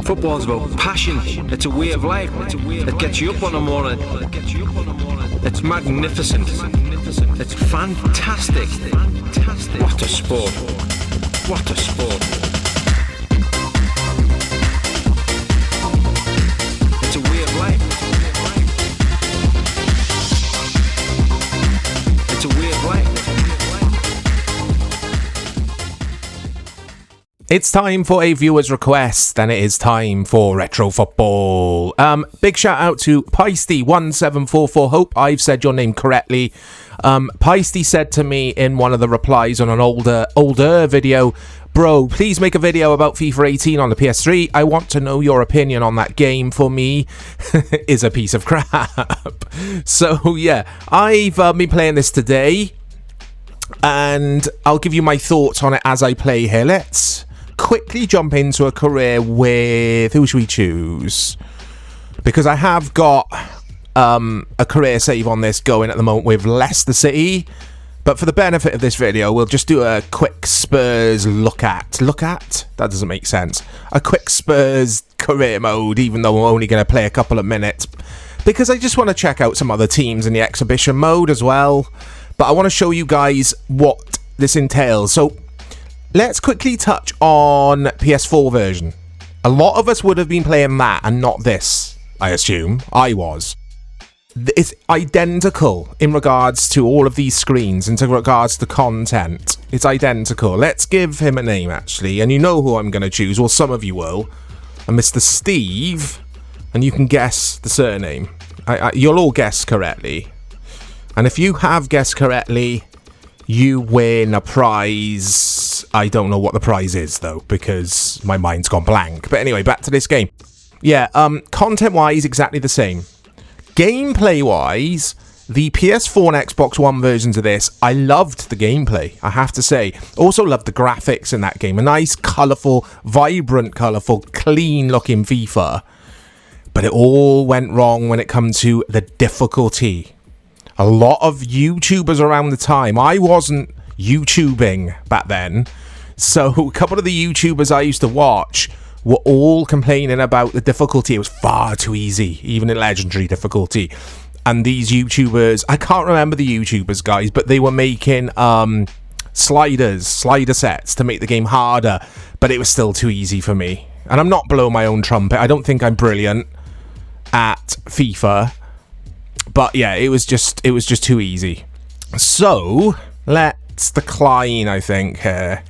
Football's about passion. It's a way of life. It gets you up on the morning. It's magnificent. It's fantastic. What a sport. What a sport. It's a way of life. It's a way of life. It's time for a viewer's request, and it is time for Retro Football. Big shout out to Peisty1744. Hope I've said your name correctly. Peisty said to me in one of the replies on an older video, "Bro, please make a video about FIFA 18 on the PS3. I want to know your opinion on that game. For me, is a piece of crap." So yeah, I've been playing this today, and I'll give you my thoughts on it as I play here. Let's quickly jump into a career with... who should we choose? Because I have got a career save on this going at the moment with Leicester City. But for the benefit of this video, we'll just do a quick Spurs look at? That doesn't make sense. A quick Spurs career mode, even though I'm only going to play a couple of minutes. Because I just want to check out some other teams in the exhibition mode as well. But I want to show you guys what this entails. So let's quickly touch on PS4 version. A lot of us would have been playing that and not this, I assume. I was. It's identical in regards to all of these screens, in regards to content. It's identical. Let's give him a name, actually. And you know who I'm going to choose. Well, some of you will. And Mr. Steve. And you can guess the surname. You'll all guess correctly. And if you have guessed correctly, you win a prize. I don't know what the prize is, though, because my mind's gone blank. But anyway, back to this game. Yeah, content-wise, exactly the same. Gameplay-wise, the PS4 and Xbox One versions of this, I loved the gameplay, I have to say. Also loved the graphics in that game. A nice, colourful, vibrant, colourful, clean-looking FIFA. But it all went wrong when it comes to the difficulty. A lot of YouTubers around the time, I wasn't YouTubing back then, so a couple of the YouTubers I used to watch were all complaining about the difficulty. It was far too easy, even in legendary difficulty. And these YouTubers, I can't remember the YouTubers, guys, but they were making slider sets to make the game harder, but it was still too easy for me. And I'm not blowing my own trumpet. I don't think I'm brilliant at FIFA. But yeah, it was just too easy. So let's decline, I think, here.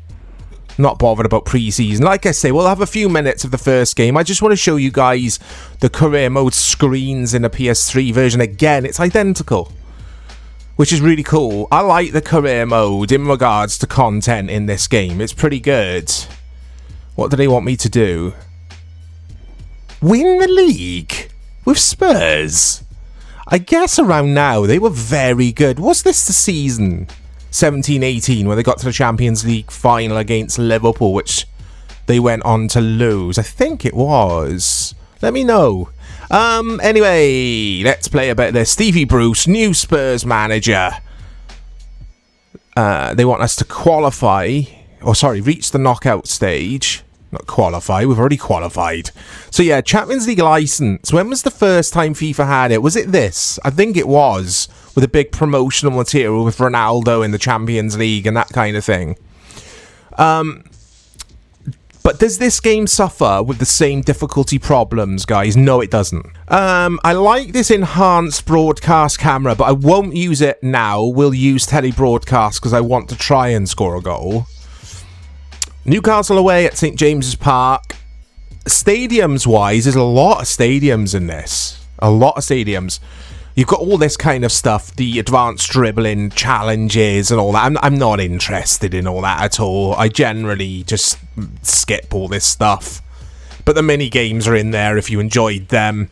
Not bothered about pre-season. Like I say, we'll have a few minutes of the first game. I just want to show you guys the career mode screens in the PS3 version. Again, it's identical, which is really cool. I like the career mode in regards to content in this game. It's pretty good. What do they want me to do? Win the league with Spurs? I guess around now, they were very good. Was this the season 17-18 where they got to the Champions League final against Liverpool, which they went on to lose? I think it was. Let me know. Anyway, let's play a bit of this. Stevie Bruce, new Spurs manager. They want us to qualify, reach the knockout stage. Not qualify, we've already qualified. So yeah, Champions League license. When was the first time FIFA had it? Was it this? I think it was, with a big promotional material with Ronaldo in the Champions League and that kind of thing. But does this game suffer with the same difficulty problems, guys? No, it doesn't. I like this enhanced broadcast camera, but I won't use it now. We'll use telebroadcast because I want to try and score a goal. Newcastle away at St. James's Park. Stadiums-wise, there's a lot of stadiums in this. A lot of stadiums. You've got all this kind of stuff, the advanced dribbling challenges and all that. I'm not interested in all that at all. I generally just skip all this stuff. But the mini-games are in there if you enjoyed them.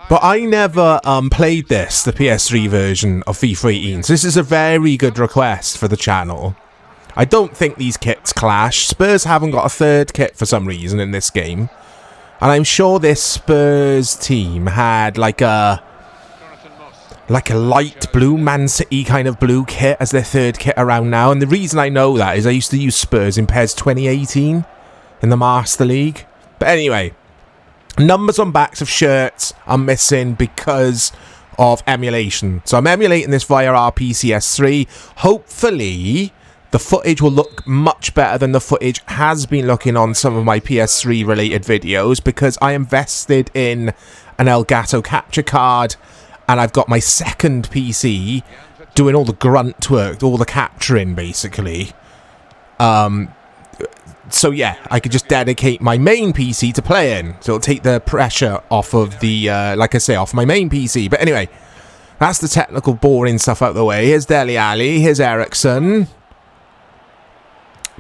But I never played this, the PS3 version of FIFA 18. So this is a very good request for the channel. I don't think these kits clash. Spurs haven't got a third kit for some reason in this game. And I'm sure this Spurs team had like a light blue, Man City kind of blue kit as their third kit around now. And the reason I know that is I used to use Spurs in PES 2018 in the Master League. But anyway, numbers on backs of shirts are missing because of emulation. So I'm emulating this via our PS3. Hopefully, the footage will look much better than the footage has been looking on some of my PS3 related videos, because I invested in an Elgato capture card, and I've got my second PC doing all the grunt work, all the capturing basically. So yeah, I could just dedicate my main PC to playing, so it'll take the pressure off of the, like I say, off my main PC. But anyway, that's the technical boring stuff out the way. Here's Dele Alli, here's Ericsson.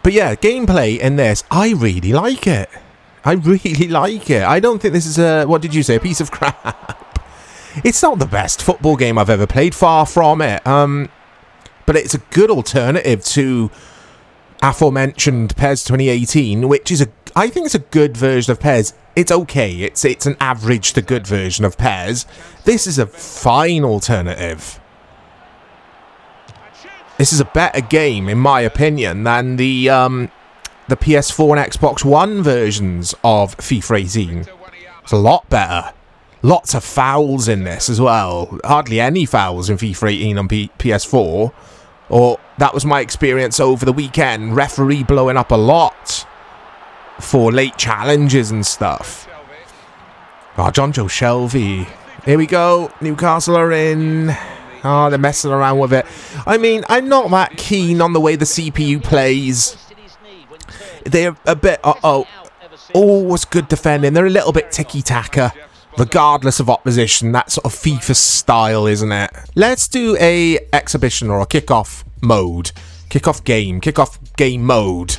But yeah, gameplay in this, I really like it. I really like it. I don't think this is a, what did you say, a piece of crap. It's not the best football game I've ever played, far from it. But it's a good alternative to aforementioned PES 2018, which is I think it's a good version of PES. It's okay. It's an average to good version of PES. This is a fine alternative. This is a better game, in my opinion, than the PS4 and Xbox One versions of FIFA 18. It's a lot better. Lots of fouls in this as well. Hardly any fouls in FIFA 18 on PS4. Or that was my experience over the weekend. Referee blowing up a lot for late challenges and stuff. Oh, John Joe Shelby. Here we go. Newcastle are in. Oh, they're messing around with it. I mean, I'm not that keen on the way the CPU plays. They're a bit... always good defending. They're a little bit ticky-tacker, regardless of opposition. That sort of FIFA style, isn't it? Let's do a exhibition or a kickoff mode. Kickoff game mode.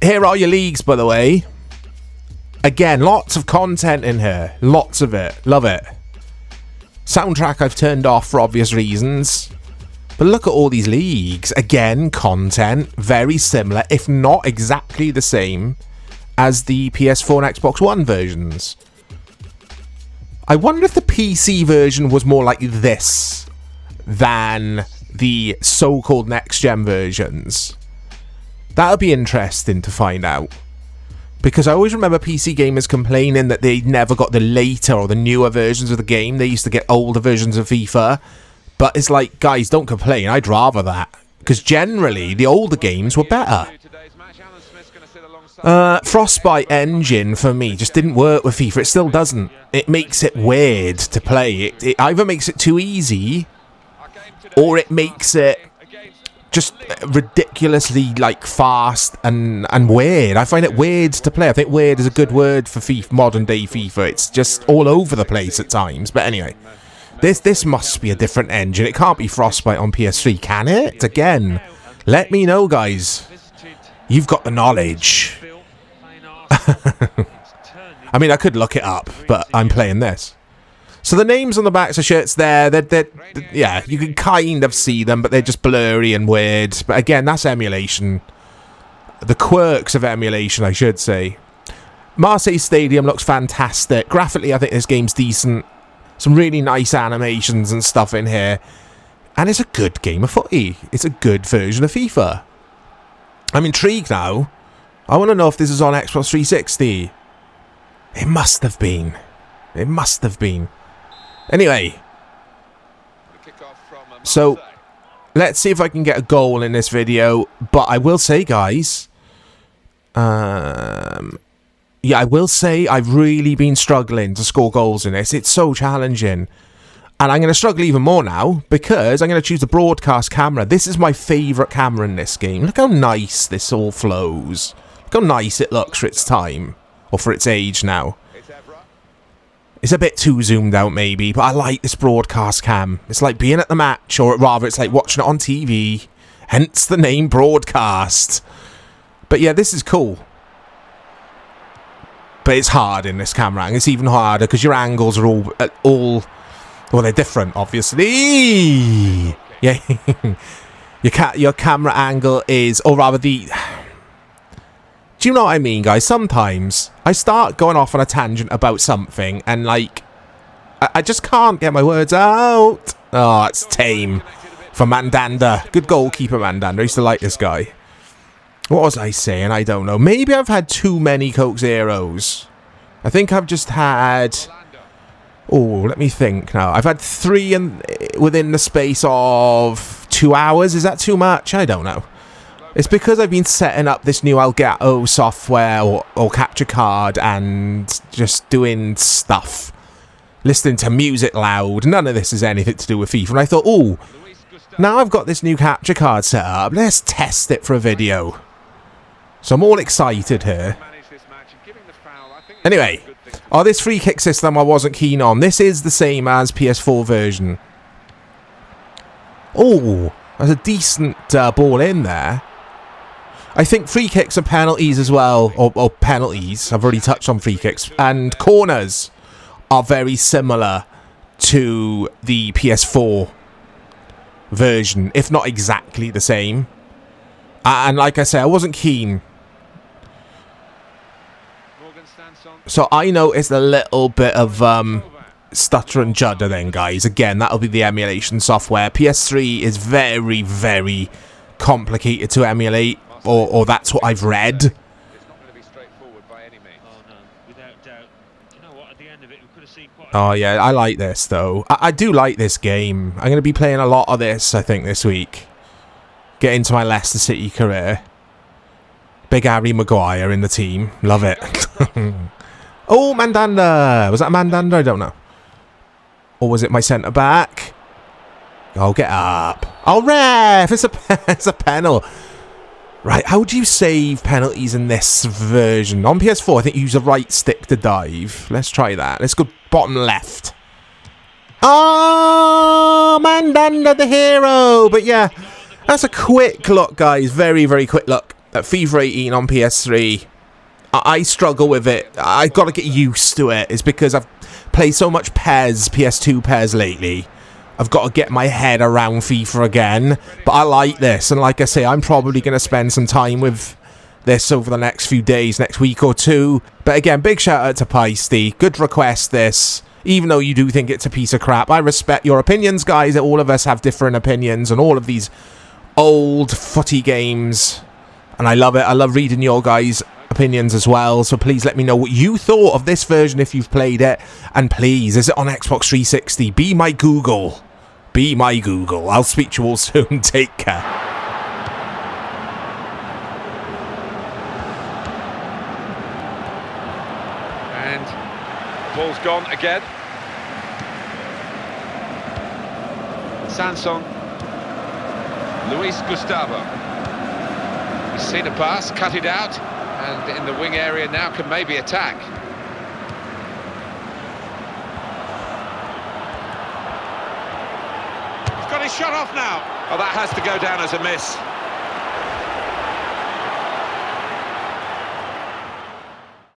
Here are your leagues, by the way. Again, lots of content in here. Lots of it. Love it. Soundtrack I've turned off for obvious reasons. But look at all these leagues. Again, content. Very similar, if not exactly the same as the PS4 and Xbox One versions. I wonder if the PC version was more like this than the so-called next-gen versions. That would be interesting to find out. Because I always remember PC gamers complaining that they never got the later or the newer versions of the game. They used to get older versions of FIFA. But it's like, guys, don't complain. I'd rather that. Because generally, the older games were better. Frostbite engine, for me, just didn't work with FIFA. It still doesn't. It makes it weird to play. It either makes it too easy, or it makes it just ridiculously, like, fast and weird. I find it weird to play. I think weird is a good word for FIFA, modern day FIFA. It's just all over the place at times. But anyway, this must be a different engine. It can't be Frostbite on PS3, can it? Again, let me know, guys. You've got the knowledge. I mean, I could look it up, but I'm playing this. So the names on the backs of shirts there, they're yeah, you can kind of see them, but they're just blurry and weird. But again, that's emulation. The quirks of emulation, I should say. Marseille Stadium looks fantastic. Graphically, I think this game's decent. Some really nice animations and stuff in here. And it's a good game of footy. It's a good version of FIFA. I'm intrigued now. I want to know if this is on Xbox 360. It must have been. It must have been. Anyway. So, let's see if I can get a goal in this video. But I will say, guys. Yeah, I will say I've really been struggling to score goals in this. It's so challenging. And I'm going to struggle even more now because I'm going to choose the broadcast camera. This is my favourite camera in this game. Look how nice this all flows. Look how nice it looks for its time. Or for its age now. It's a bit too zoomed out maybe, but I like this broadcast cam. It's like being at the match, or rather it's like watching it on TV. Hence the name broadcast. But yeah, this is cool. But it's hard in this camera, and it's even harder because your angles are all well, they're different, obviously. Yeah, your camera angle is, or rather the. Do you know what I mean, guys? Sometimes I start going off on a tangent about something, and like, I just can't get my words out. Oh, it's tame for Mandanda. Good goalkeeper, Mandanda. I used to like this guy. What was I saying? I don't know. Maybe I've had too many Coke Zeros. I think I've just had... Oh, let me think now. I've had 3 within the space of 2 hours. Is that too much? I don't know. It's because I've been setting up this new Elgato software or capture card and just doing stuff. Listening to music loud. None of this has anything to do with FIFA. And I thought, oh, now I've got this new capture card set up. Let's test it for a video. So I'm all excited here. Anyway, this free kick system I wasn't keen on. This is the same as PS4 version. Oh, there's a decent ball in there. I think free kicks and penalties as well, or penalties, I've already touched on free kicks, and corners are very similar to the PS4 version, if not exactly the same. And like I say, I wasn't keen. So I noticed a little bit of stutter and judder then, guys. Again, that'll be the emulation software. PS3 is very, very complicated to emulate. Or that's what I've read. It's not going to be straightforward by any means. Oh no, without doubt. You know what? At the end of it, we could have seen quite. Oh yeah, I like this though. I do like this game. I'm going to be playing a lot of this, I think, this week. Get into my Leicester City career. Big Harry Maguire in the team. Love it. Oh, Mandanda. Was that Mandanda? I don't know. Or was it my centre back? Oh, get up. Oh, ref! It's a penalty. Right, how do you save penalties in this version? On PS4, I think you use the right stick to dive. Let's try that. Let's go bottom left. Oh, Mandanda the hero. But yeah, that's a quick look, guys. Very, very quick look at FIFA 18 on PS3. I struggle with it. I've got to get used to it. It's because I've played so much PS2 PES lately. I've got to get my head around FIFA again. But I like this. And like I say, I'm probably going to spend some time with this over the next few days, next week or two. But again, big shout out to Peisty. Good request this. Even though you do think it's a piece of crap, I respect your opinions, guys. All of us have different opinions on all of these old footy games. And I love it. I love reading your guys' opinions as well. So please let me know what you thought of this version if you've played it. And please, is it on Xbox 360? Be my Google. Be my Google. I'll speak to you all soon. Take care. And ball's gone again. Sanson. Luis Gustavo. He's seen a pass, cut it out, and in the wing area now can maybe attack. He's got his shot off now. Oh, that has to go down as a miss.